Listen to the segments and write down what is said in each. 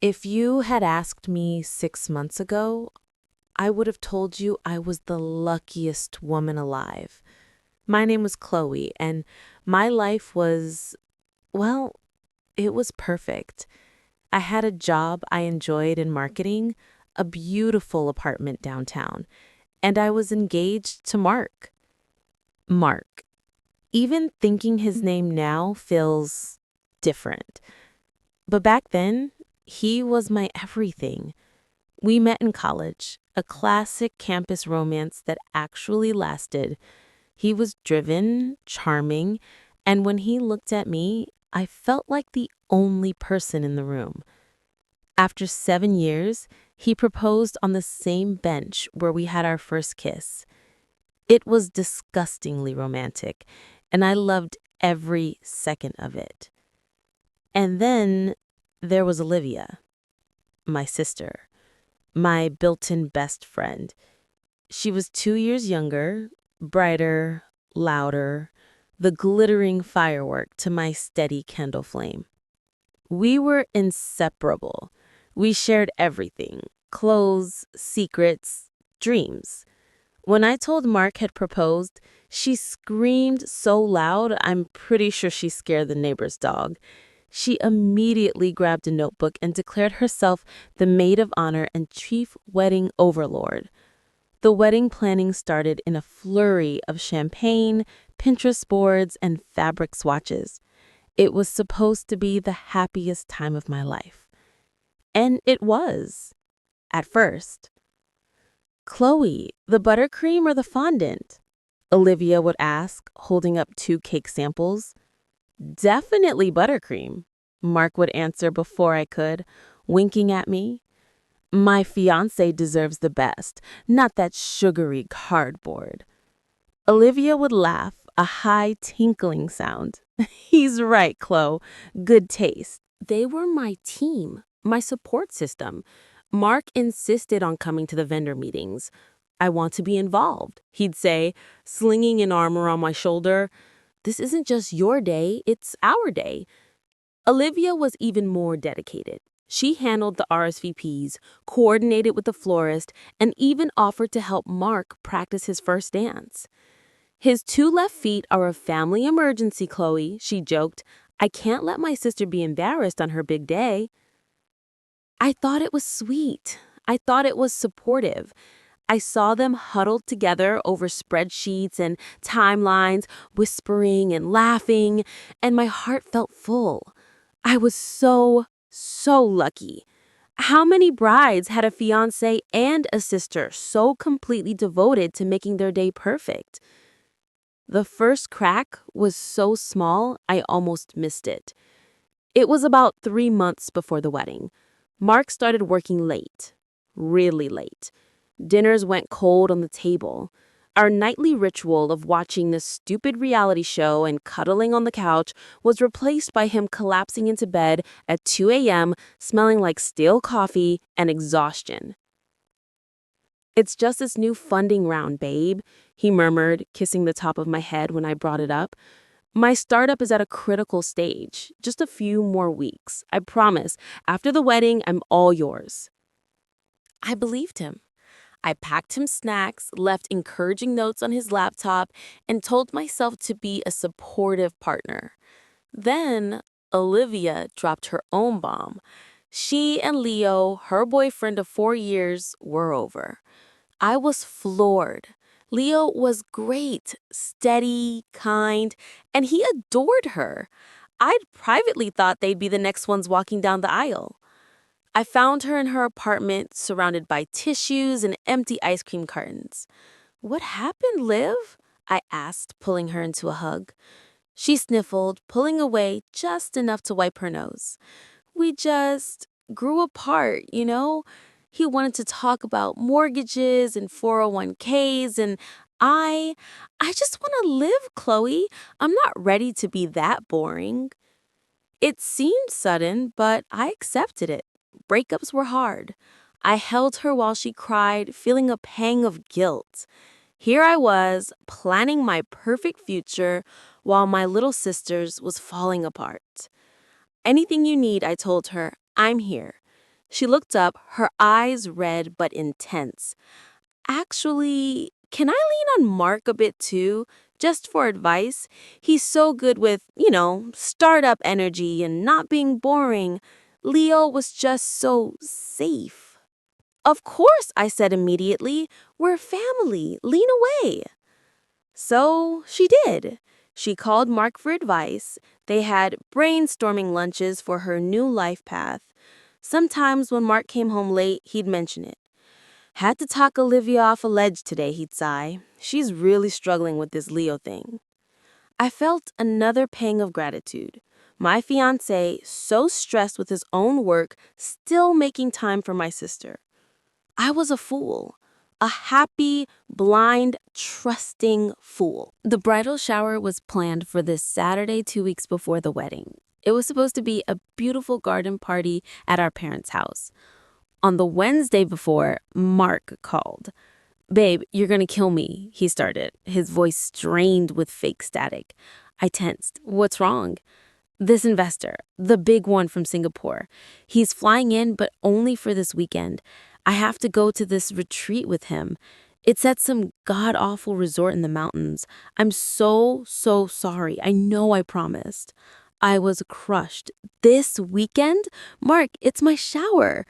If you had asked me 6 months ago, I would have told you I was the luckiest woman alive. My name was Chloe, and my life was, well, it was perfect. I had a job I enjoyed in marketing, a beautiful apartment downtown, and I was engaged to Mark. Mark. Even thinking his name now feels different. But back then, he was my everything. We met in college, a classic campus romance that actually lasted. He was driven, charming, and when he looked at me, I felt like the only person in the room. After 7 years, he proposed on the same bench where we had our first kiss. It was disgustingly romantic, and I loved every second of it. And then there was Olivia, my sister, my built-in best friend. She was 2 years younger, brighter, louder, the glittering firework to my steady candle flame. We were inseparable. We shared everything: clothes, secrets, dreams. When I told Mark had proposed, she screamed so loud I'm pretty sure she scared the neighbor's dog. She immediately grabbed a notebook and declared herself the maid of honor and chief wedding overlord. The wedding planning started in a flurry of champagne, Pinterest boards, and fabric swatches. It was supposed to be the happiest time of my life. And it was, at first. "Chloe, the buttercream or the fondant?" Olivia would ask, holding up 2 cake samples. "Definitely buttercream," Mark would answer before I could, winking at me. "My fiancé deserves the best, not that sugary cardboard." Olivia would laugh, a high tinkling sound. "He's right, Chloe. Good taste." They were my team, my support system. Mark insisted on coming to the vendor meetings. "I want to be involved," he'd say, slinging an arm around my shoulder. "This isn't just your day, it's our day." Olivia was even more dedicated. She handled the RSVPs, coordinated with the florist, and even offered to help Mark practice his first dance. "His 2 left feet are a family emergency, Chloe," she joked. "I can't let my sister be embarrassed on her big day." I thought it was sweet. I thought it was supportive. I saw them huddled together over spreadsheets and timelines, whispering and laughing, and my heart felt full. I was so lucky. How many brides had a fiancé and a sister so completely devoted to making their day perfect? The first crack was so small, I almost missed it. It was about 3 months before the wedding. Mark started working late, really late. Dinners went cold on the table. Our nightly ritual of watching this stupid reality show and cuddling on the couch was replaced by him collapsing into bed at 2 a.m., smelling like stale coffee and exhaustion. "It's just this new funding round, babe," he murmured, kissing the top of my head when I brought it up. "My startup is at a critical stage. Just a few more weeks. I promise. After the wedding, I'm all yours." I believed him. I packed him snacks, left encouraging notes on his laptop, and told myself to be a supportive partner. Then Olivia dropped her own bomb. She and Leo, her boyfriend of 4 years, were over. I was floored. Leo was great, steady, kind, and he adored her. I'd privately thought they'd be the next ones walking down the aisle. I found her in her apartment, surrounded by tissues and empty ice cream cartons. "What happened, Liv?" I asked, pulling her into a hug. She sniffled, pulling away just enough to wipe her nose. "We just grew apart, you know? He wanted to talk about mortgages and 401ks, and I just want to live, Chloe. I'm not ready to be that boring." It seemed sudden, but I accepted it. Breakups were hard. I held her while she cried, feeling a pang of guilt. Here I was, planning my perfect future, while my little sister's was falling apart. "Anything you need," I told her. "I'm here." She looked up, her eyes red but intense. Actually, can I lean on Mark a bit too, just for advice? He's so good with, startup energy and not being boring. Leo was just so safe. Of course, I said immediately. We're family. Lean away. So she did. She called Mark for advice. They had brainstorming lunches for her new life path. Sometimes when Mark came home late, he'd mention it. Had to talk Olivia off a ledge today, he'd sigh. She's really struggling with this Leo thing. I felt another pang of gratitude. My fiancé, so stressed with his own work, still making time for my sister. I was a fool. A happy, blind, trusting fool. The bridal shower was planned for this Saturday 2 weeks before the wedding. It was supposed to be a beautiful garden party at our parents' house. On the Wednesday before, Mark called. "Babe, you're gonna kill me," he started, his voice strained with fake static. I tensed. "What's wrong?" "This investor, the big one from Singapore. He's flying in, but only for this weekend. I have to go to this retreat with him. It's at some god-awful resort in the mountains. I'm so sorry. I know I promised." I was crushed. This weekend? Mark, it's my shower.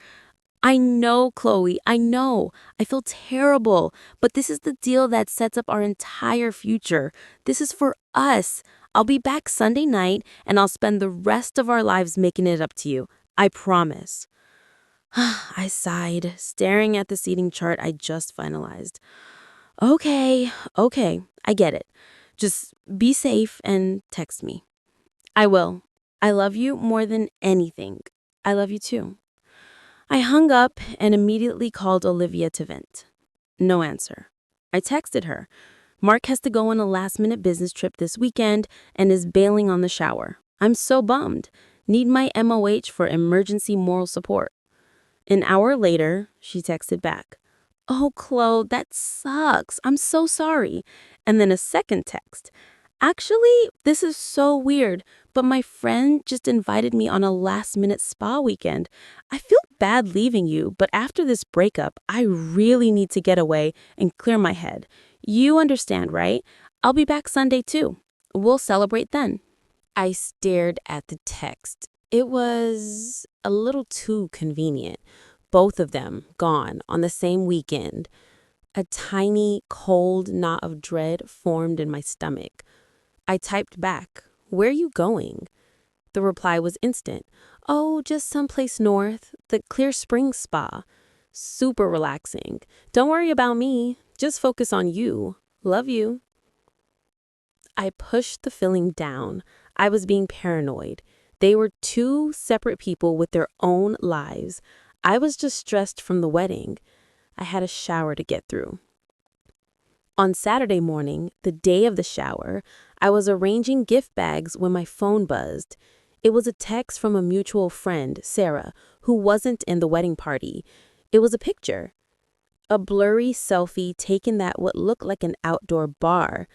I know, Chloe, I know. I feel terrible, but this is the deal that sets up our entire future. This is for us. I'll be back Sunday night, and I'll spend the rest of our lives making it up to you. I promise. I sighed, staring at the seating chart I just finalized. Okay, I get it. Just be safe and text me. I will. I love you more than anything. I love you too. I hung up and immediately called Olivia to vent. No answer. I texted her. Mark has to go on a last-minute business trip this weekend and is bailing on the shower. I'm so bummed. Need my MOH for emergency moral support. An hour later, she texted back. "Oh, Chloe, that sucks. I'm so sorry." And then a second text. "Actually, this is so weird, but my friend just invited me on a last-minute spa weekend. I feel bad leaving you, but after this breakup, I really need to get away and clear my head. You understand, right? I'll be back Sunday too. We'll celebrate then." I stared at the text. It was a little too convenient. Both of them gone on the same weekend. A tiny, cold knot of dread formed in my stomach. I typed back, "Where are you going?" The reply was instant. "Oh, just someplace north, the Clear Springs Spa. Super relaxing. Don't worry about me. Just focus on you. Love you." I pushed the feeling down. I was being paranoid. They were two separate people with their own lives. I was just stressed from the wedding. I had a shower to get through. On Saturday morning, the day of the shower, I was arranging gift bags when my phone buzzed. It was a text from a mutual friend, Sarah, who wasn't in the wedding party. It was a picture. A blurry selfie taken at what looked like an outdoor bar.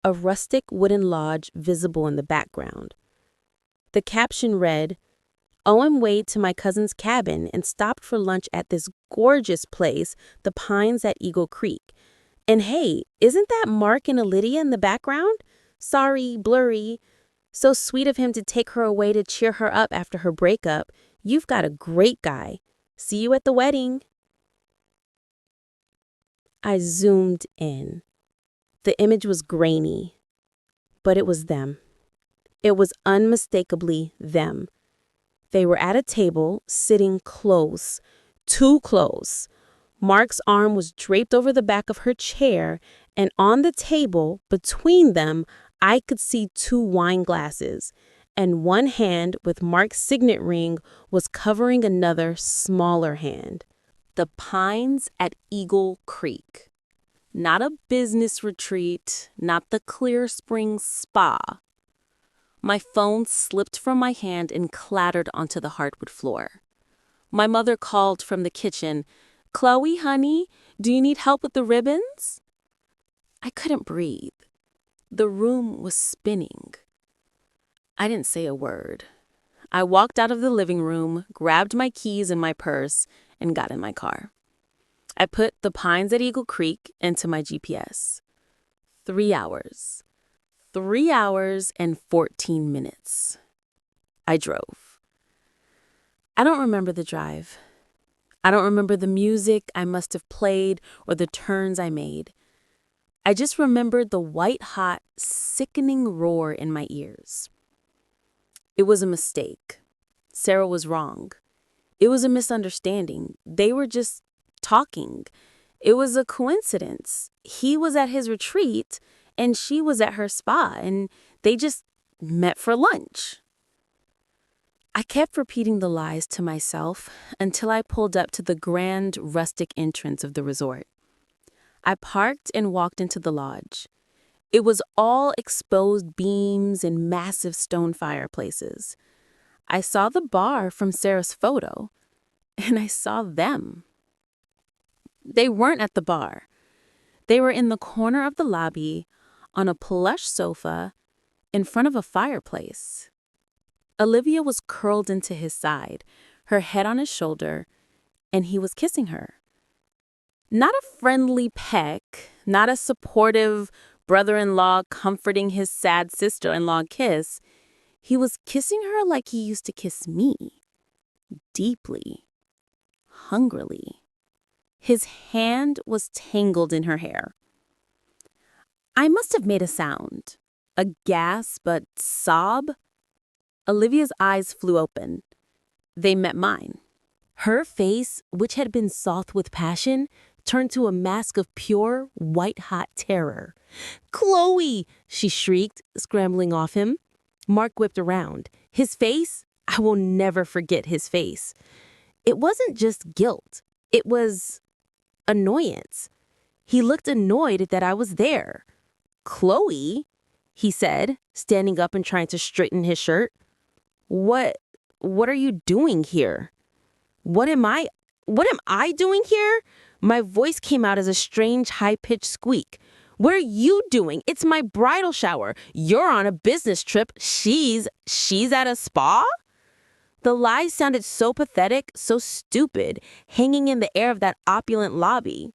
A rustic wooden lodge visible in the background. The caption read, "OM Wade to my cousin's cabin and stopped for lunch at this gorgeous place, the Pines at Eagle Creek. And hey, isn't that Mark and Olivia in the background? Sorry, blurry. So sweet of him to take her away to cheer her up after her breakup. You've got a great guy. See you at the wedding." I zoomed in. The image was grainy, but it was them. It was unmistakably them. They were at a table, sitting close, too close. Mark's arm was draped over the back of her chair, and on the table, between them, I could see two wine glasses, and one hand with Mark's signet ring was covering another, smaller hand. The Pines at Eagle Creek. Not a business retreat, not the Clear Springs Spa. My phone slipped from my hand and clattered onto the hardwood floor. My mother called from the kitchen, "Chloe, honey, do you need help with the ribbons?" I couldn't breathe. The room was spinning. I didn't say a word. I walked out of the living room, grabbed my keys and my purse, and got in my car. I put the Pines at Eagle Creek into my GPS. 3 hours. 3 hours and 14 minutes. I drove. I don't remember the drive. I don't remember the music I must have played or the turns I made. I just remembered the white-hot, sickening roar in my ears. It was a mistake. Sarah was wrong. It was a misunderstanding. They were just talking. It was a coincidence. He was at his retreat and she was at her spa, and they just met for lunch. I kept repeating the lies to myself until I pulled up to the grand rustic entrance of the resort. I parked and walked into the lodge. It was all exposed beams and massive stone fireplaces. I saw the bar from Sarah's photo, and I saw them. They weren't at the bar. They were in the corner of the lobby, on a plush sofa, in front of a fireplace. Olivia was curled into his side, her head on his shoulder, and he was kissing her. Not a friendly peck, not a supportive brother-in-law comforting his sad sister-in-law kiss. He was kissing her like he used to kiss me, deeply, hungrily. His hand was tangled in her hair. I must have made a sound, a gasp, a sob. Olivia's eyes flew open. They met mine. Her face, which had been soft with passion, turned to a mask of pure, white-hot terror. "Chloe!" she shrieked, scrambling off him. Mark whipped around. His face, I will never forget his face. It wasn't just guilt. It was annoyance. He looked annoyed that I was there. "Chloe," he said, standing up and trying to straighten his shirt. What are you doing here? What am I doing here? My voice came out as a strange, high-pitched squeak. "What are you doing? It's my bridal shower. You're on a business trip. She's at a spa?" The lies sounded so pathetic, so stupid, hanging in the air of that opulent lobby.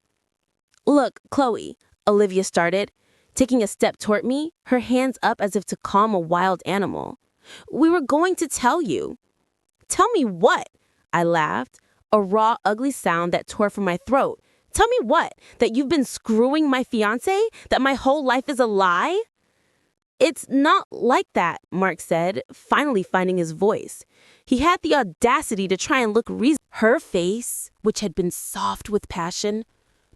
"Look, Chloe," Olivia started, taking a step toward me, her hands up as if to calm a wild animal. "We were going to tell you." "Tell me what?" I laughed, a raw, ugly sound that tore from my throat. "Tell me what? That you've been screwing my fiancé? That my whole life is a lie?" "It's not like that," Mark said, finally finding his voice. He had the audacity to try and look reasonable. Her face, which had been soft with passion,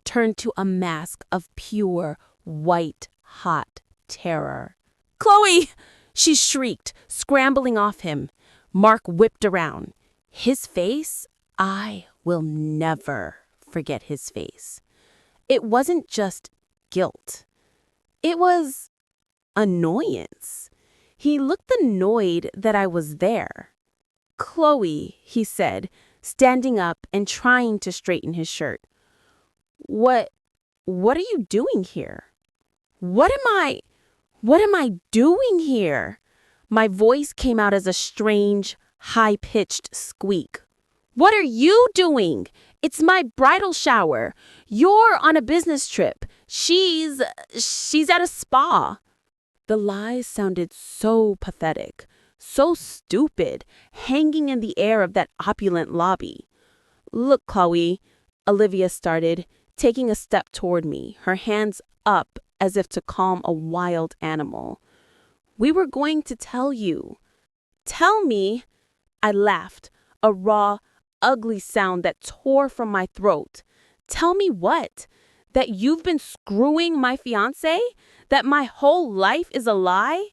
turned to a mask of pure, white-hot terror. "Chloe!" she shrieked, scrambling off him. Mark whipped around. His face, I will never forget his face. It wasn't just guilt. It was annoyance. He looked annoyed that I was there. "Chloe," he said, standing up and trying to straighten his shirt. What are you doing here?" What am I doing here?" My voice came out as a strange, high-pitched squeak. "What are you doing? It's my bridal shower. You're on a business trip. She's at a spa." The lies sounded so pathetic, so stupid, hanging in the air of that opulent lobby. "Look, Chloe," Olivia started, taking a step toward me, her hands up as if to calm a wild animal. "We were going to tell you." "Tell me?" I laughed, a raw, ugly sound that tore from my throat. "Tell me what? That you've been screwing my fiancé? That my whole life is a lie?"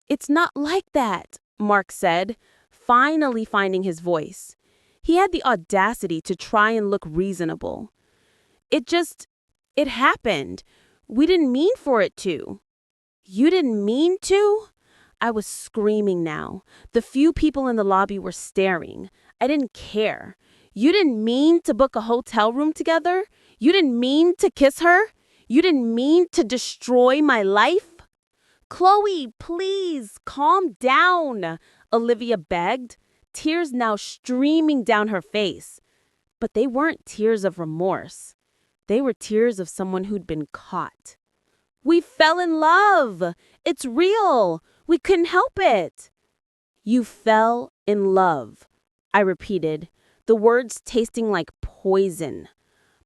"It's not like that," Mark said, finally finding his voice. He had the audacity to try and look reasonable. It happened. We didn't mean for it to." "You didn't mean to?" I was screaming now. The few people in the lobby were staring. I didn't care. "You didn't mean to book a hotel room together? You didn't mean to kiss her? You didn't mean to destroy my life?" "Chloe, please, calm down," Olivia begged, tears now streaming down her face. But they weren't tears of remorse. They were tears of someone who'd been caught. We fell in love. It's real. We couldn't help it. You fell in love, I repeated, the words tasting like poison.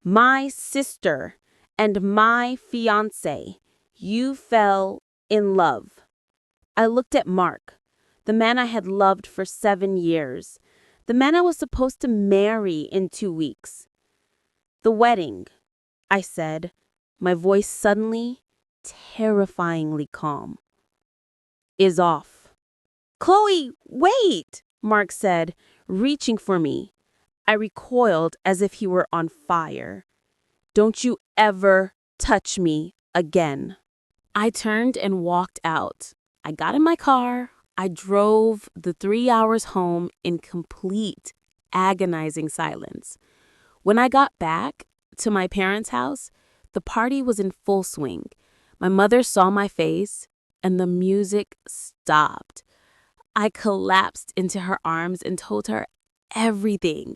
My sister and my fiancé. You fell in love. I looked at Mark, the man I had loved for 7 years, the man I was supposed to marry in 2 weeks. The wedding, I said, my voice suddenly terrifyingly calm, is off. Chloe, wait, Mark said, reaching for me. I recoiled as if he were on fire. Don't you ever touch me again. I turned and walked out. I got in my car. I drove the 3 hours home in complete, agonizing silence. When I got back to my parents' house, the party was in full swing. My mother saw my face, and the music stopped. I collapsed into her arms and told her everything.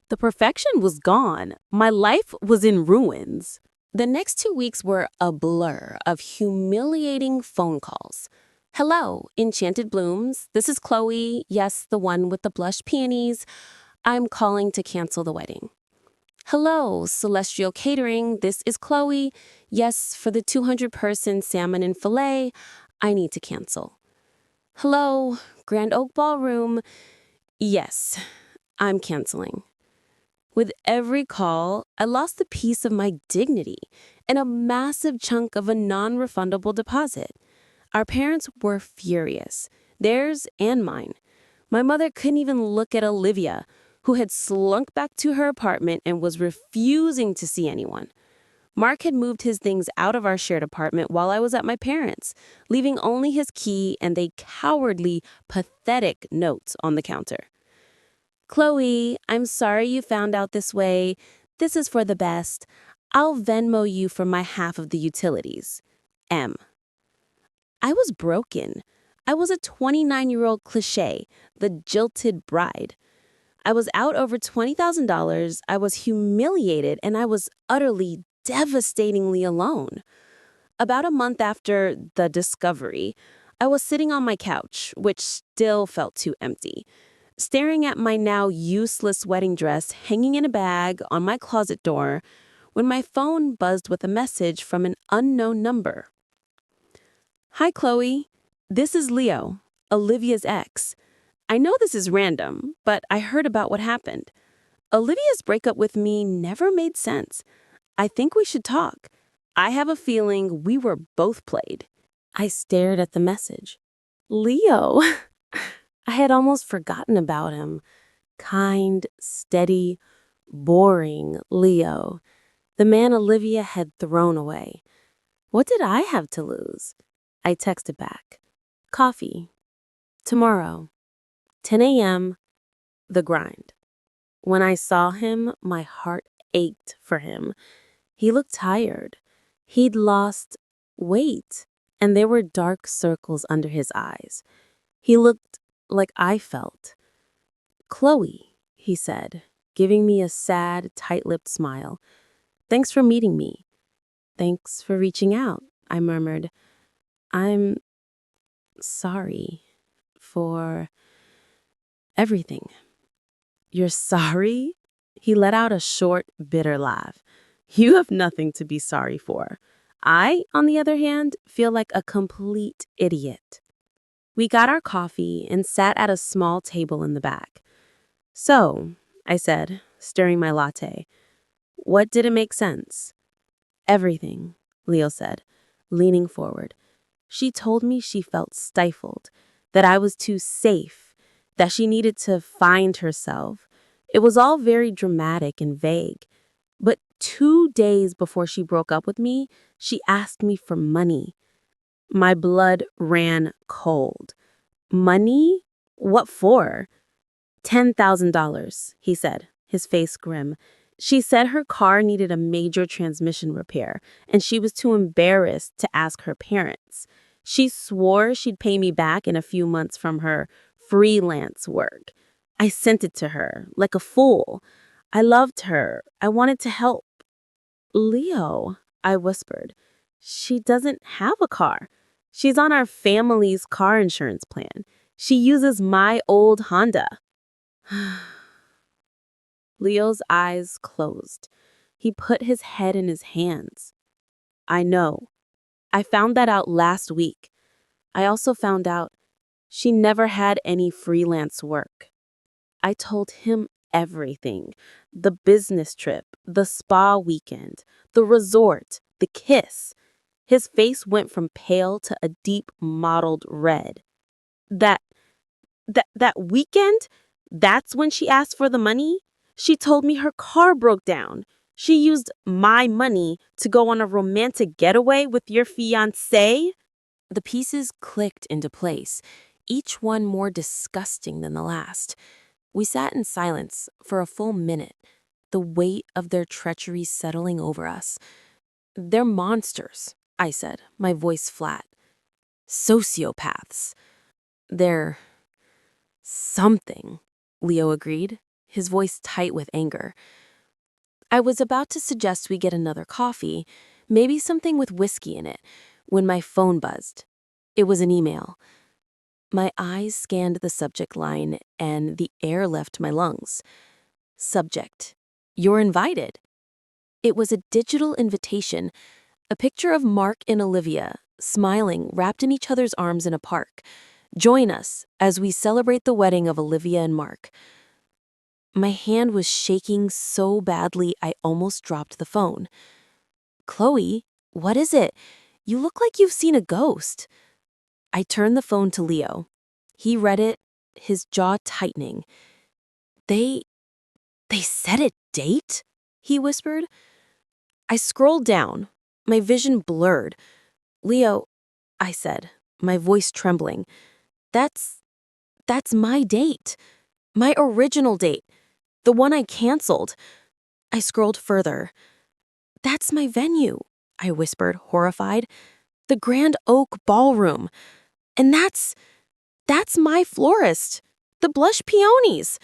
The perfection was gone. My life was in ruins. The next 2 weeks were a blur of humiliating phone calls. Hello, Enchanted Blooms. This is Chloe. Yes, the one with the blush peonies. I'm calling to cancel the wedding. Hello, Celestial Catering. This is Chloe. Yes, for the 200-person salmon and filet. I need to cancel. Hello, Grand Oak Ballroom. Yes, I'm canceling. With every call, I lost a piece of my dignity and a massive chunk of a non-refundable deposit. Our parents were furious, theirs and mine. My mother couldn't even look at Olivia, who had slunk back to her apartment and was refusing to see anyone. Mark had moved his things out of our shared apartment while I was at my parents', leaving only his key and a cowardly, pathetic note on the counter. Chloe, I'm sorry you found out this way. This is for the best. I'll Venmo you for my half of the utilities. M. I was broken. I was a 29-year-old cliché, the jilted bride. I was out over $20,000, I was humiliated, and I was utterly, devastatingly alone. About a month after the discovery, I was sitting on my couch, which still felt too empty, staring at my now useless wedding dress hanging in a bag on my closet door, when my phone buzzed with a message from an unknown number. Hi, Chloe. This is Leo, Olivia's ex. I know this is random, but I heard about what happened. Olivia's breakup with me never made sense. I think we should talk. I have a feeling we were both played. I stared at the message. Leo. I had almost forgotten about him. Kind, steady, boring Leo. The man Olivia had thrown away. What did I have to lose? I texted back. Coffee. Tomorrow. 10 a.m. The grind. When I saw him, my heart ached for him. He looked tired. He'd lost weight, and there were dark circles under his eyes. He looked like I felt. Chloe, he said, giving me a sad, tight-lipped smile. Thanks for meeting me. Thanks for reaching out, I murmured. I'm sorry for everything. You're sorry? He let out a short, bitter laugh. You have nothing to be sorry for. I, on the other hand, feel like a complete idiot. We got our coffee and sat at a small table in the back. So, I said, stirring my latte, what didn't make sense? Everything, Leo said, leaning forward. She told me she felt stifled, that I was too safe, that she needed to find herself. It was all very dramatic and vague. But 2 days before she broke up with me, she asked me for money. My blood ran cold. Money? What for? $10,000, he said, his face grim. She said her car needed a major transmission repair, and she was too embarrassed to ask her parents. She swore she'd pay me back in a few months from her freelance work. I sent it to her like a fool. I loved her. I wanted to help. Leo, I whispered. She doesn't have a car. She's on our family's car insurance plan. She uses my old Honda. Leo's eyes closed. He put his head in his hands. I know. I found that out last week. I also found out she never had any freelance work. I told him everything. The business trip, the spa weekend, the resort, the kiss. His face went from pale to a deep mottled red. That weekend? That's when she asked for the money? She told me her car broke down. She used my money to go on a romantic getaway with your fiancé? The pieces clicked into place, each one more disgusting than the last. We sat in silence for a full minute, the weight of their treachery settling over us. They're monsters, I said, my voice flat. Sociopaths. They're something, Leo agreed, his voice tight with anger. I was about to suggest we get another coffee, maybe something with whiskey in it, when my phone buzzed. It was an email. My eyes scanned the subject line, and the air left my lungs. Subject: You're invited. It was a digital invitation, a picture of Mark and Olivia, smiling, wrapped in each other's arms in a park. Join us as we celebrate the wedding of Olivia and Mark. My hand was shaking so badly I almost dropped the phone. Chloe, what is it? You look like you've seen a ghost. I turned the phone to Leo. He read it, his jaw tightening. They set a date? He whispered. I scrolled down, my vision blurred. Leo, I said, my voice trembling. That's my date. My original date. The one I canceled. I scrolled further. That's my venue, I whispered, horrified. The Grand Oak Ballroom. And that's my florist. The Blush Peonies.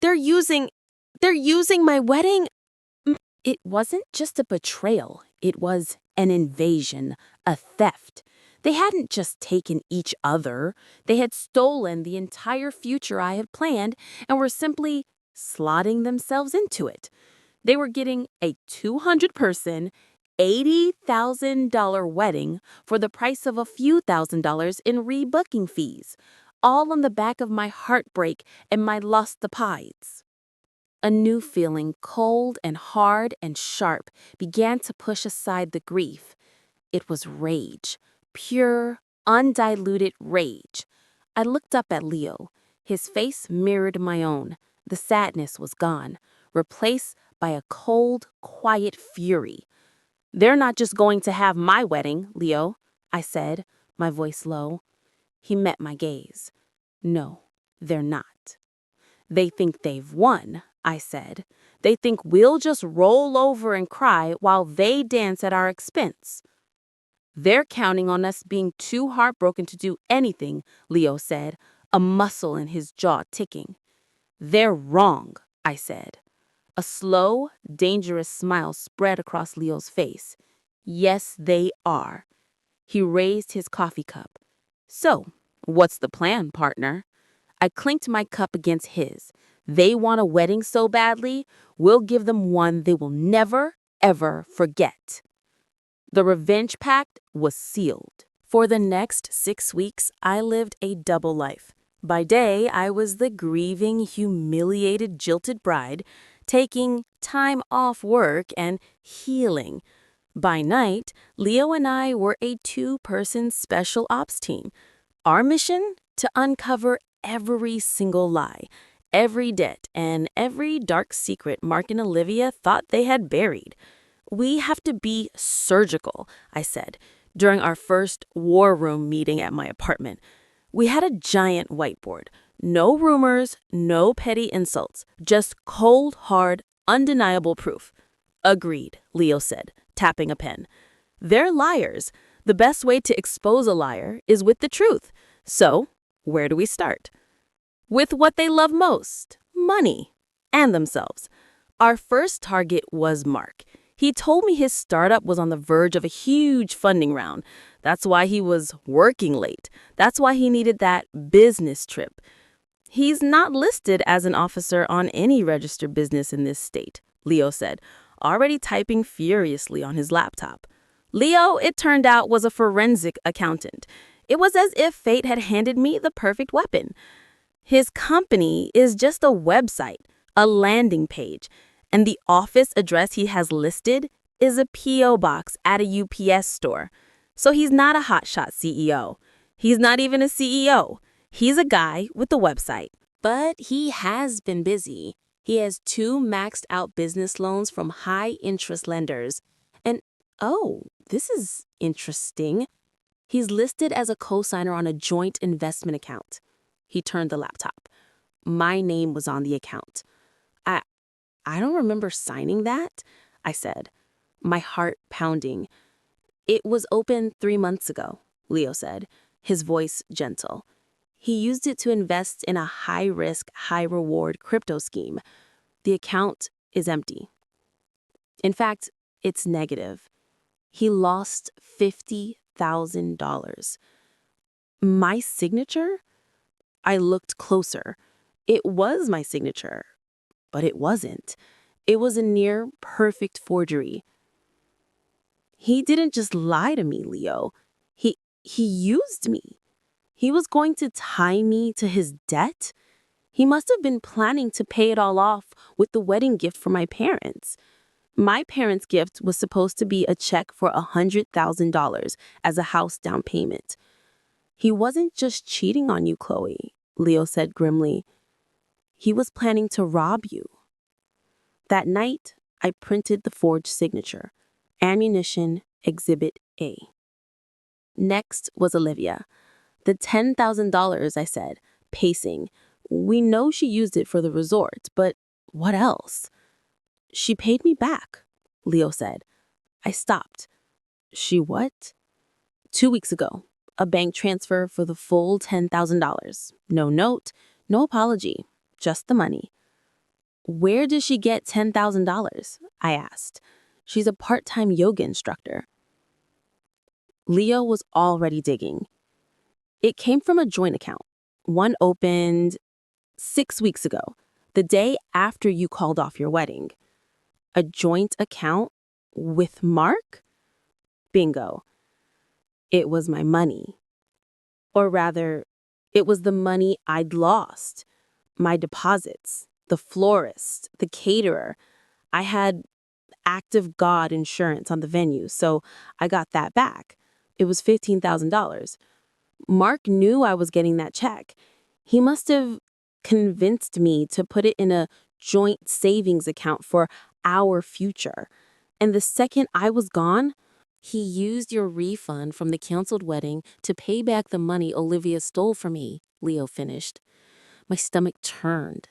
They're using my wedding. It wasn't just a betrayal. It was an invasion, a theft. They hadn't just taken each other. They had stolen the entire future I had planned and were simply slotting themselves into it. They were getting a 200-person, $80,000 wedding for the price of a few $1,000s in rebooking fees, all on the back of my heartbreak and my lost the pies. A new feeling, cold and hard and sharp, began to push aside the grief. It was rage, pure, undiluted rage. I looked up at Leo. His face mirrored my own. The sadness was gone, replaced by a cold, quiet fury. They're not just going to have my wedding, Leo, I said, my voice low. He met my gaze. No, they're not. They think they've won, I said. They think we'll just roll over and cry while they dance at our expense. They're counting on us being too heartbroken to do anything, Leo said, a muscle in his jaw ticking. They're wrong, I said. A slow, dangerous smile spread across Leo's face. Yes, they are. He raised his coffee cup. So, what's the plan, partner? I clinked my cup against his. They want a wedding so badly, we'll give them one they will never, ever forget. The revenge pact was sealed. For the next 6 weeks, I lived a double life. By day, I was the grieving, humiliated, jilted bride, taking time off work and healing. By night, Leo and I were a 2-person special ops team. Our mission? To uncover every single lie, every debt, and every dark secret Mark and Olivia thought they had buried. We have to be surgical, I said, during our first war room meeting at my apartment. We had a giant whiteboard. No rumors, no petty insults, just cold, hard, undeniable proof. Agreed, Leo said, tapping a pen. They're liars. The best way to expose a liar is with the truth. So, where do we start? with what they love most, money, and themselves. Our first target was Mark. He told me his startup was on the verge of a huge funding round. That's why he was working late. That's why he needed that business trip. He's not listed as an officer on any registered business in this state, Leo said, already typing furiously on his laptop. Leo, it turned out, was a forensic accountant. It was as if fate had handed me the perfect weapon. His company is just a website, a landing page, and the office address he has listed is a P.O. box at a UPS store. So he's not a hotshot CEO. He's not even a CEO. He's a guy with a website. But he has been busy. He has 2 maxed out business loans from high-interest lenders. And, oh, this is interesting. He's listed as a co-signer on a joint investment account. He turned the laptop. My name was on the account. I don't remember signing that, I said, my heart pounding. It was open 3 months ago, Leo said, his voice gentle. He used it to invest in a high-risk, high-reward crypto scheme. The account is empty. In fact, it's negative. He lost $50,000. My signature? I looked closer. It was my signature, but it wasn't. It was a near-perfect forgery. He didn't just lie to me, Leo. He used me. He was going to tie me to his debt. He must have been planning to pay it all off with the wedding gift for my parents. My parents' gift was supposed to be a check for $100,000 as a house down payment. He wasn't just cheating on you, Chloe, Leo said grimly. He was planning to rob you. That night, I printed the forged signature. Ammunition, Exhibit A. Next was Olivia. The $10,000, I said, pacing. We know she used it for the resort, but what else? She paid me back, Leo said. I stopped. She what? 2 weeks ago, a bank transfer for the full $10,000. No note, no apology, just the money. Where does she get $10,000? I asked. She's a part-time yoga instructor. Leo was already digging. It came from a joint account. One opened 6 weeks ago, the day after you called off your wedding. A joint account with Mark? Bingo. It was my money. Or rather, it was the money I'd lost. My deposits, the florist, the caterer. I had act of God insurance on the venue, so I got that back. It was $15,000. Mark knew I was getting that check. He must have convinced me to put it in a joint savings account for our future. And the second I was gone, he used your refund from the canceled wedding to pay back the money Olivia stole from me, Leo finished. My stomach turned.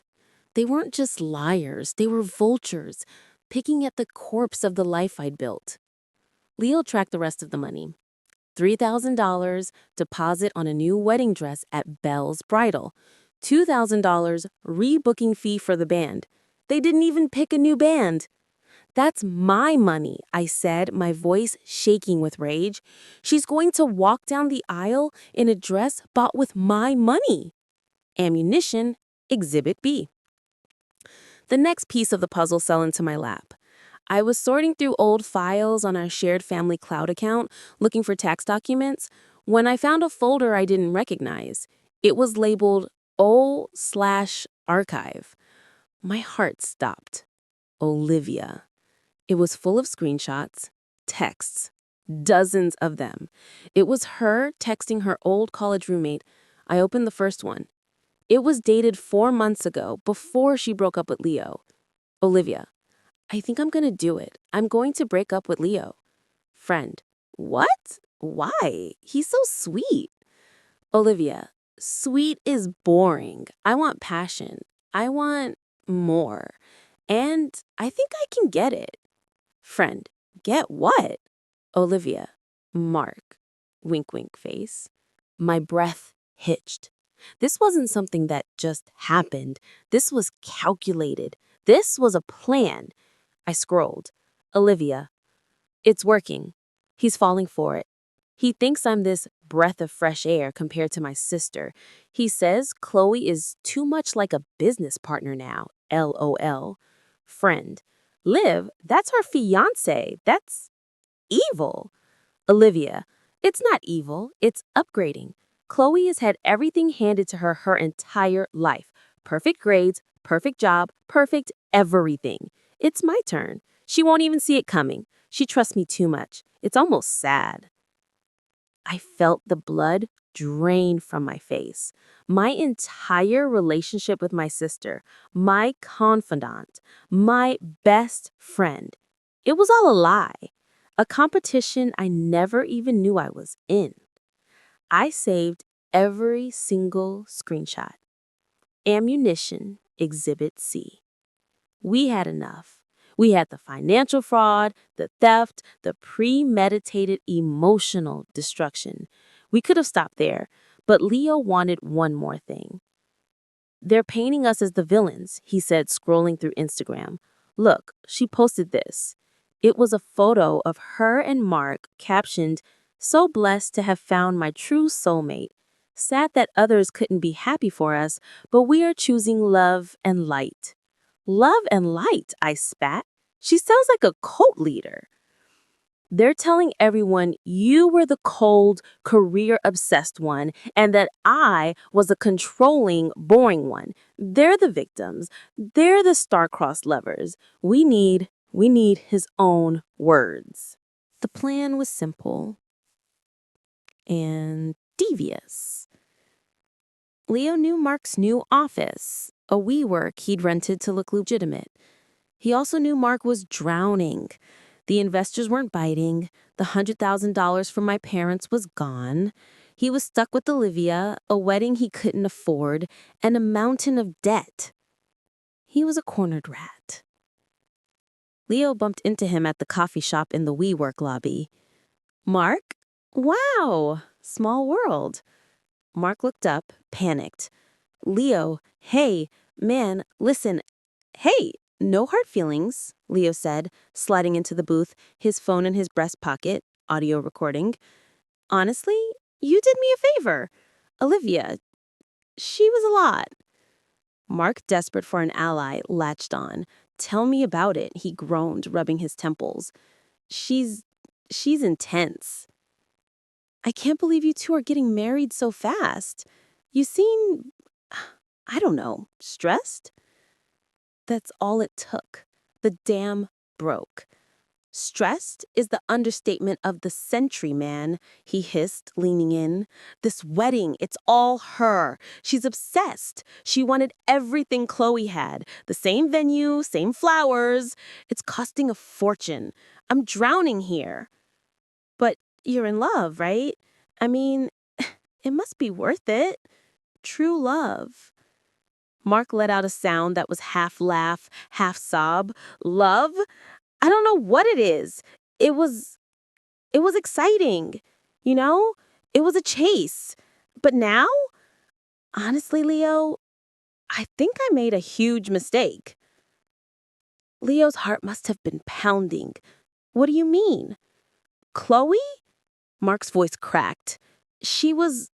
They weren't just liars, they were vultures, picking at the corpse of the life I'd built. Leo tracked the rest of the money. $3,000 deposit on a new wedding dress at Belle's Bridal. $2,000 rebooking fee for the band. They didn't even pick a new band. That's my money, I said, my voice shaking with rage. She's going to walk down the aisle in a dress bought with my money. Ammunition, Exhibit B. The next piece of the puzzle fell into my lap. I was sorting through old files on our shared family cloud account, looking for tax documents, when I found a folder I didn't recognize. It was labeled O/archive. My heart stopped. Olivia. It was full of screenshots, texts, dozens of them. It was her texting her old college roommate. I opened the first one. It was dated 4 months ago, before she broke up with Leo. Olivia. I think I'm going to do it. I'm going to break up with Leo. Friend. What? Why? He's so sweet. Olivia. Sweet is boring. I want passion. I want more. And I think I can get it. Friend. Get what? Olivia. Mark. Wink, wink face. My breath hitched. This wasn't something that just happened. This was calculated. This was a plan. I scrolled. Olivia. It's working. He's falling for it. He thinks I'm this breath of fresh air compared to my sister. He says Chloe is too much like a business partner now. LOL. Friend. Liv, that's her fiancé. That's evil. Olivia. It's not evil. It's upgrading. Chloe has had everything handed to her her entire life. Perfect grades, perfect job, perfect everything. It's my turn. She won't even see it coming. She trusts me too much. It's almost sad. I felt the blood drain from my face. My entire relationship with my sister, my confidant, my best friend, it was all a lie. A competition I never even knew I was in. I saved every single screenshot. Ammunition, Exhibit C. We had enough. We had the financial fraud, the theft, the premeditated emotional destruction. We could have stopped there, but Leo wanted one more thing. They're painting us as the villains, he said, scrolling through Instagram. Look, she posted this. It was a photo of her and Mark captioned, "So blessed to have found my true soulmate. Sad that others couldn't be happy for us, but we are choosing love and light." Love and light, I spat. She sounds like a cult leader. They're telling everyone you were the cold, career-obsessed one and that I was a controlling, boring one. They're the victims. They're the star-crossed lovers. We need his own words. The plan was simple and devious. Leo knew Mark's new office, a WeWork he'd rented to look legitimate. He also knew Mark was drowning. The investors weren't biting. The $100,000 from my parents was gone. He was stuck with Olivia, a wedding he couldn't afford, and a mountain of debt. He was a cornered rat. Leo bumped into him at the coffee shop in the WeWork lobby. Mark? Wow, small world. Mark looked up, panicked. Leo, hey, man, listen. Hey, no hard feelings, Leo said, sliding into the booth, his phone in his breast pocket, audio recording. Honestly, you did me a favor. Olivia, she was a lot. Mark, desperate for an ally, latched on. Tell me about it, he groaned, rubbing his temples. She's intense. I can't believe you two are getting married so fast. You seem, I don't know, stressed? That's all it took. The dam broke. Stressed is the understatement of the century, man, he hissed, leaning in. This wedding, it's all her. She's obsessed. She wanted everything Chloe had. The same venue, same flowers. It's costing a fortune. I'm drowning here. But you're in love, right? I mean, it must be worth it. True love. Mark let out a sound that was half laugh, half sob. Love? I don't know what it is. It was exciting. You know? It was a chase. But now, honestly, Leo, I think I made a huge mistake. Leo's heart must have been pounding. What do you mean? Chloe? Mark's voice cracked. She was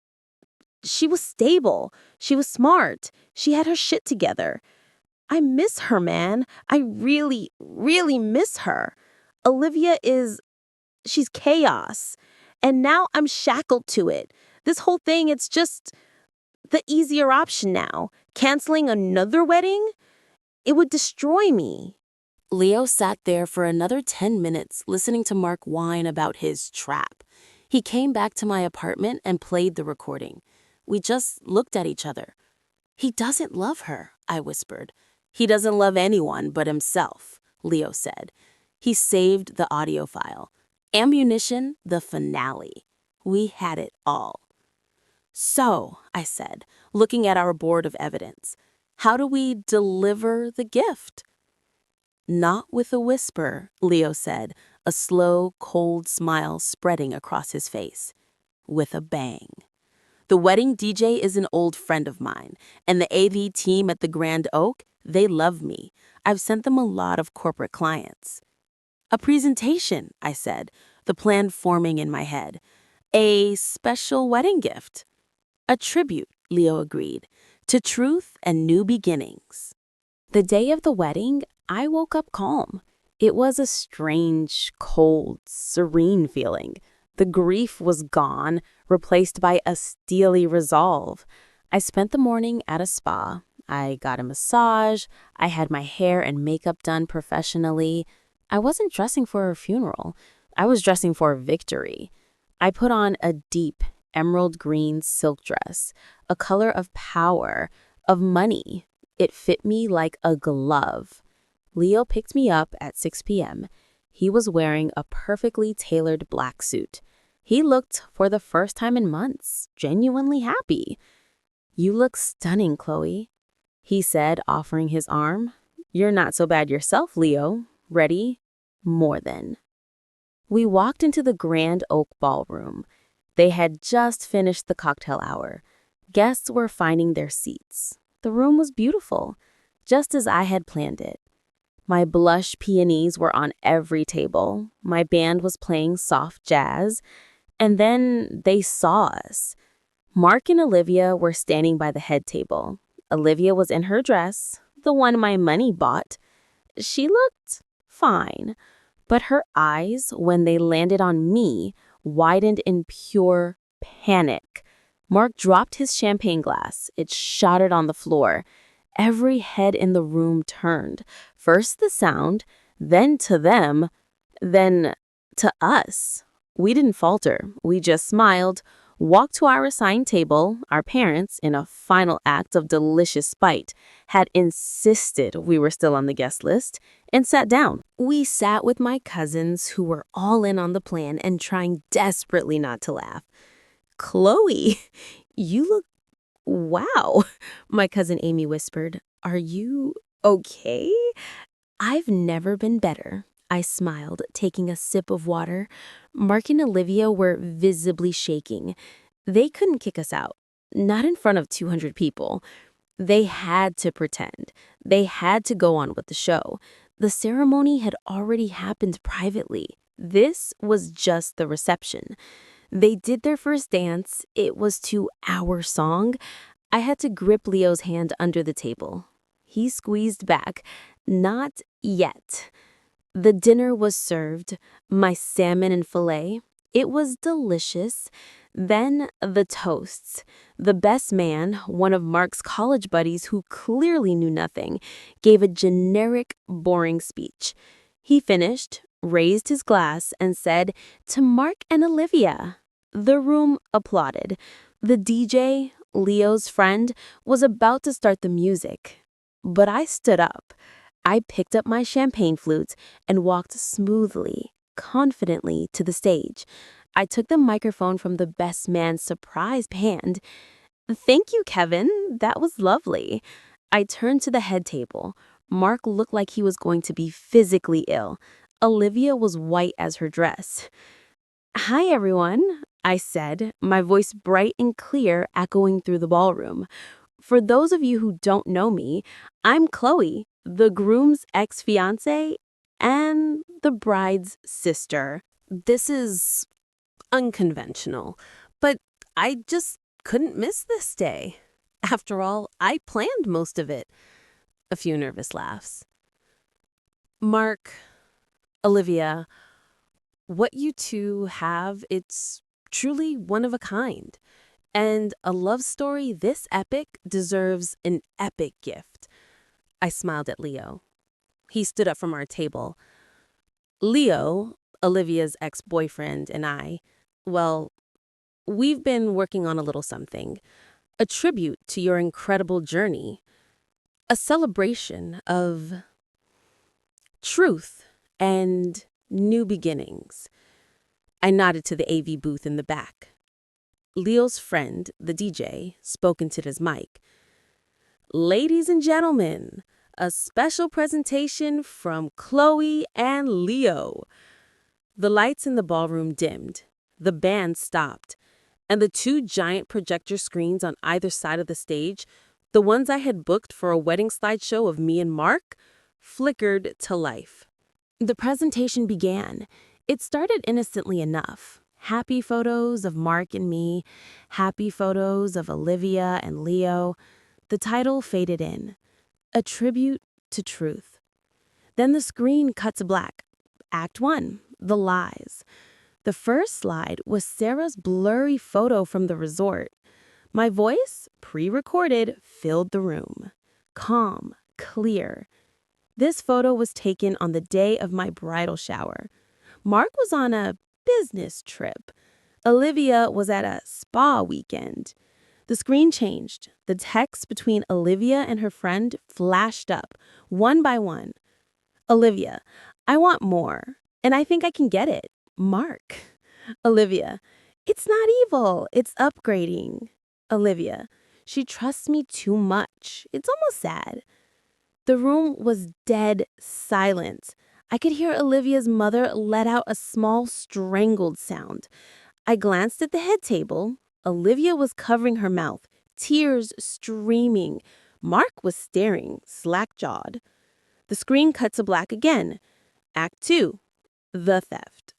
stable. She was smart. She had her shit together. I miss her, man. I really, really miss her. Olivia she's chaos. And now I'm shackled to it. This whole thing, it's just the easier option now. Canceling another wedding? It would destroy me. Leo sat there for another 10 minutes listening to Mark whine about his trap. He came back to my apartment and played the recording. We just looked at each other. He doesn't love her, I whispered. He doesn't love anyone but himself, Leo said. He saved the audio file. Ammunition, the finale. We had it all. So, I said, looking at our board of evidence, how do we deliver the gift? Not with a whisper, Leo said, a slow, cold smile spreading across his face. With a bang. The wedding DJ is an old friend of mine, and the AV team at the Grand Oak, they love me. I've sent them a lot of corporate clients. A presentation, I said, the plan forming in my head. A special wedding gift. A tribute, Leo agreed, to truth and new beginnings. The day of the wedding, I woke up calm. It was a strange, cold, serene feeling. The grief was gone, replaced by a steely resolve. I spent the morning at a spa. I got a massage. I had my hair and makeup done professionally. I wasn't dressing for a funeral. I was dressing for a victory. I put on a deep, emerald green silk dress, a color of power, of money. It fit me like a glove. Leo picked me up at 6 p.m. He was wearing a perfectly tailored black suit. He looked, for the first time in months, genuinely happy. "You look stunning, Chloe," he said, offering his arm. "You're not so bad yourself, Leo. Ready? More than." We walked into the Grand Oak Ballroom. They had just finished the cocktail hour. Guests were finding their seats. The room was beautiful, just as I had planned it. My blush peonies were on every table. My band was playing soft jazz. And then they saw us. Mark and Olivia were standing by the head table. Olivia was in her dress, the one my money bought. She looked fine, but her eyes, when they landed on me, widened in pure panic. Mark dropped his champagne glass. It shattered on the floor. Every head in the room turned, first the sound, then to them, then to us. We didn't falter. We just smiled, walked to our assigned table. Our parents, in a final act of delicious spite, had insisted we were still on the guest list, and sat down. We sat with my cousins, who were all in on the plan and trying desperately not to laugh. "Chloe, you look wow," my cousin Amy whispered. "Are you okay?" "I've never been better," I smiled, taking a sip of water. Mark and Olivia were visibly shaking. They couldn't kick us out, not in front of 200 people. They had to pretend. They had to go on with the show. The ceremony had already happened privately. This was just the reception. They did their first dance. It was to our song. I had to grip Leo's hand under the table. He squeezed back. "Not yet." The dinner was served, my salmon and filet. It was delicious. Then the toasts. The best man, one of Mark's college buddies who clearly knew nothing, gave a generic, boring speech. He finished, raised his glass, and said, "To Mark and Olivia." The room applauded. The DJ, Leo's friend, was about to start the music. But I stood up. I picked up my champagne flute and walked smoothly, confidently to the stage. I took the microphone from the best man's surprised hand. "Thank you, Kevin. That was lovely." I turned to the head table. Mark looked like he was going to be physically ill. Olivia was white as her dress. "Hi, everyone," I said, my voice bright and clear, echoing through the ballroom. "For those of you who don't know me, I'm Chloe, the groom's ex-fiancé and the bride's sister. This is unconventional, but I just couldn't miss this day. After all, I planned most of it." A few nervous laughs. "Mark, Olivia, what you two have, it's truly one of a kind. And a love story this epic deserves an epic gift." I smiled at Leo. He stood up from our table. "Leo, Olivia's ex-boyfriend, and I, well, we've been working on a little something. A tribute to your incredible journey. A celebration of truth and new beginnings." I nodded to the AV booth in the back. Leo's friend, the DJ, spoke into his mic. "Ladies and gentlemen, a special presentation from Chloe and Leo." The lights in the ballroom dimmed. The band stopped. And the two giant projector screens on either side of the stage, the ones I had booked for a wedding slideshow of me and Mark, flickered to life. The presentation began. It started innocently enough. Happy photos of Mark and me, happy photos of Olivia and Leo. The title faded in, A Tribute to Truth. Then the screen cut to black. Act 1, The Lies. The first slide was Sarah's blurry photo from the resort. My voice, pre-recorded, filled the room. Calm, clear. This photo was taken on the day of my bridal shower. Mark was on a business trip. Olivia was at a spa weekend. The screen changed. The texts between Olivia and her friend flashed up, one by one. Olivia, I want more, and I think I can get it. Mark. Olivia, it's not evil, it's upgrading. Olivia, she trusts me too much. It's almost sad. The room was dead silent. I could hear Olivia's mother let out a small strangled sound. I glanced at the head table. Olivia was covering her mouth, tears streaming. Mark was staring, slack-jawed. The screen cut to black again. Act 2, The Theft.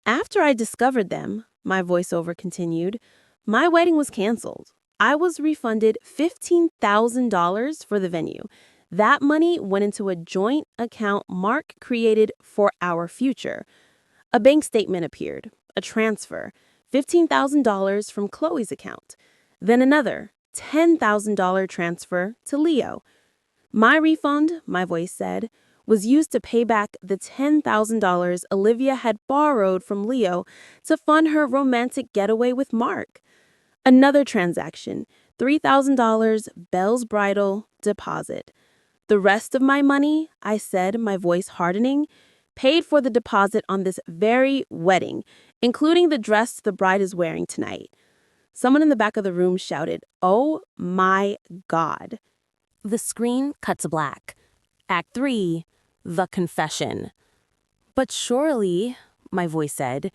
After I discovered them, my voiceover continued, my wedding was canceled. I was refunded $15,000 for the venue. That money went into a joint account Mark created for our future. A bank statement appeared, a transfer, $15,000 from Chloe's account. Then another $10,000 transfer to Leo. My refund, my voice said, was used to pay back the $10,000 Olivia had borrowed from Leo to fund her romantic getaway with Mark. Another transaction, $3,000 Belle's bridal deposit. The rest of my money, I said, my voice hardening, paid for the deposit on this very wedding, including the dress the bride is wearing tonight. Someone in the back of the room shouted, "Oh my God." The screen cut to black. Act 3, The Confession. But surely, my voice said,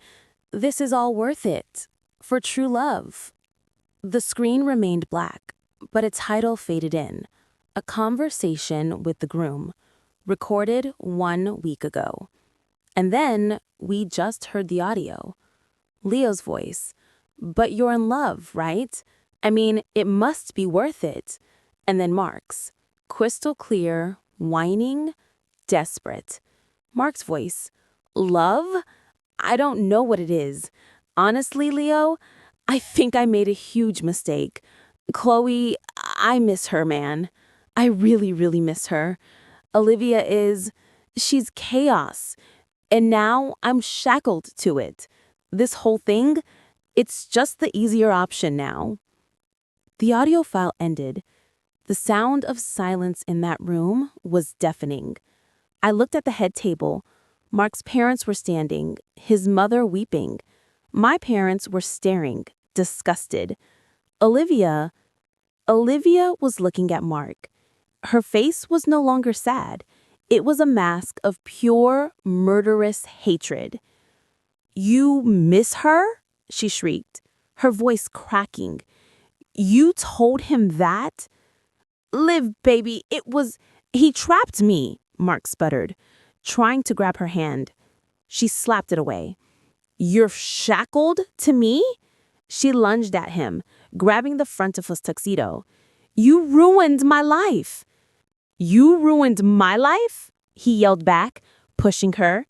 this is all worth it, for true love. The screen remained black, but its title faded in. A Conversation with the Groom, recorded 1 week ago. And then we just heard the audio. Leo's voice. But you're in love, right? I mean, it must be worth it. And then Mark's. Crystal clear, whining, desperate. Mark's voice. Love? I don't know what it is. Honestly, Leo, I think I made a huge mistake. Chloe, I miss her, man. I really, really miss her. Olivia she's chaos. And now I'm shackled to it. This whole thing, it's just the easier option now. The audio file ended. The sound of silence in that room was deafening. I looked at the head table. Mark's parents were standing, his mother weeping. My parents were staring, disgusted. Olivia was looking at Mark. Her face was no longer sad. It was a mask of pure, murderous hatred. You miss her? She shrieked, her voice cracking. You told him that? Liv, baby, he trapped me, Mark sputtered, trying to grab her hand. She slapped it away. You're shackled to me? She lunged at him, grabbing the front of his tuxedo. You ruined my life. You ruined my life? He yelled back, pushing her.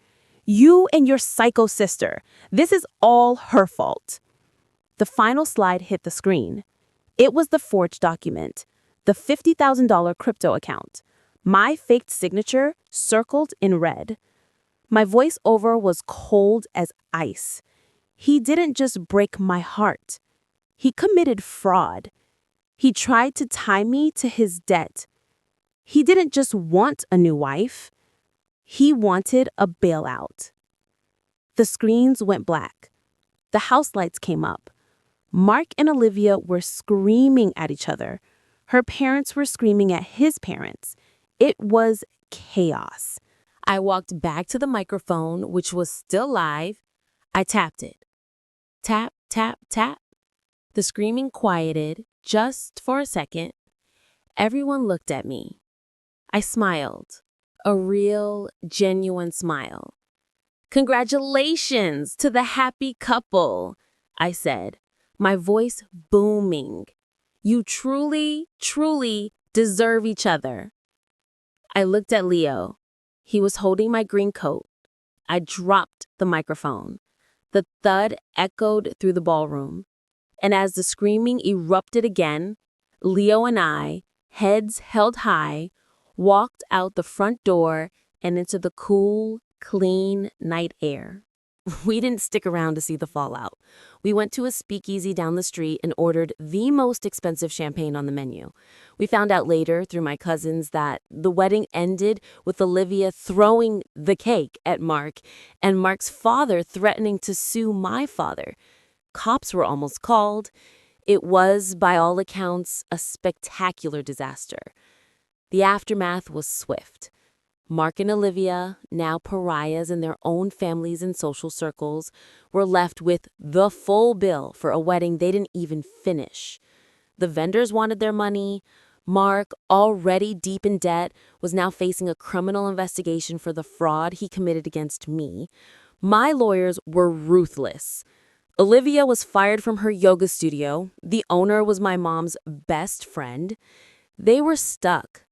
You and your psycho sister. This is all her fault. The final slide hit the screen. It was the forged document, the $50,000 crypto account. My faked signature circled in red. My voiceover was cold as ice. He didn't just break my heart. He committed fraud. He tried to tie me to his debt. He didn't just want a new wife. He wanted a bailout. The screens went black. The house lights came up. Mark and Olivia were screaming at each other. Her parents were screaming at his parents. It was chaos. I walked back to the microphone, which was still live. I tapped it. Tap, tap, tap. The screaming quieted just for a second. Everyone looked at me. I smiled, a real, genuine smile. "Congratulations to the happy couple," I said, my voice booming. "You truly, truly deserve each other." I looked at Leo. He was holding my green coat. I dropped the microphone. The thud echoed through the ballroom. And as the screaming erupted again, Leo and I, heads held high, walked out the front door and into the cool, clean night air. We didn't stick around to see the fallout. We went to a speakeasy down the street and ordered the most expensive champagne on the menu. We found out later through my cousins that the wedding ended with Olivia throwing the cake at Mark and Mark's father threatening to sue my father. Cops were almost called. It was, by all accounts, a spectacular disaster. The aftermath was swift. Mark and Olivia, now pariahs in their own families and social circles, were left with the full bill for a wedding they didn't even finish. The vendors wanted their money. Mark, already deep in debt, was now facing a criminal investigation for the fraud he committed against me. My lawyers were ruthless. Olivia was fired from her yoga studio. The owner was my mom's best friend. They were stuck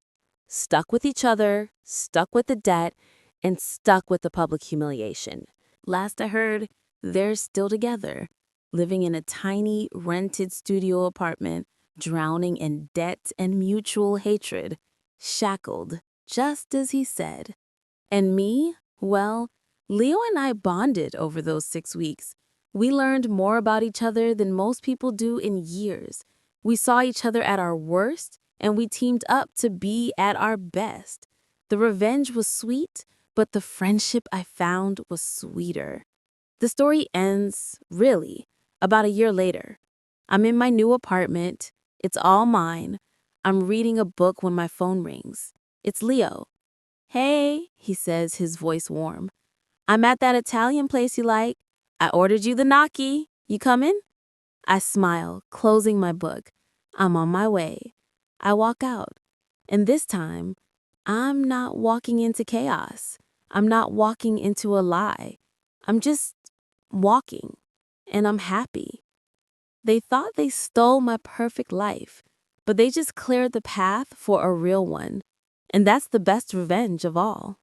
with each other, stuck with the debt, and stuck with the public humiliation. Last I heard, they're still together, living in a tiny rented studio apartment, drowning in debt and mutual hatred, shackled, just as he said. And me? Well, Leo and I bonded over those 6 weeks. We learned more about each other than most people do in years. We saw each other at our worst, and we teamed up to be at our best. The revenge was sweet, but the friendship I found was sweeter. The story ends, really, about a year later. I'm in my new apartment. It's all mine. I'm reading a book when my phone rings. It's Leo. "Hey," he says, his voice warm. "I'm at that Italian place you like. I ordered you the gnocchi. You coming?" I smile, closing my book. I'm on my way. I walk out. And this time, I'm not walking into chaos. I'm not walking into a lie. I'm just walking. And I'm happy. They thought they stole my perfect life, but they just cleared the path for a real one. And that's the best revenge of all.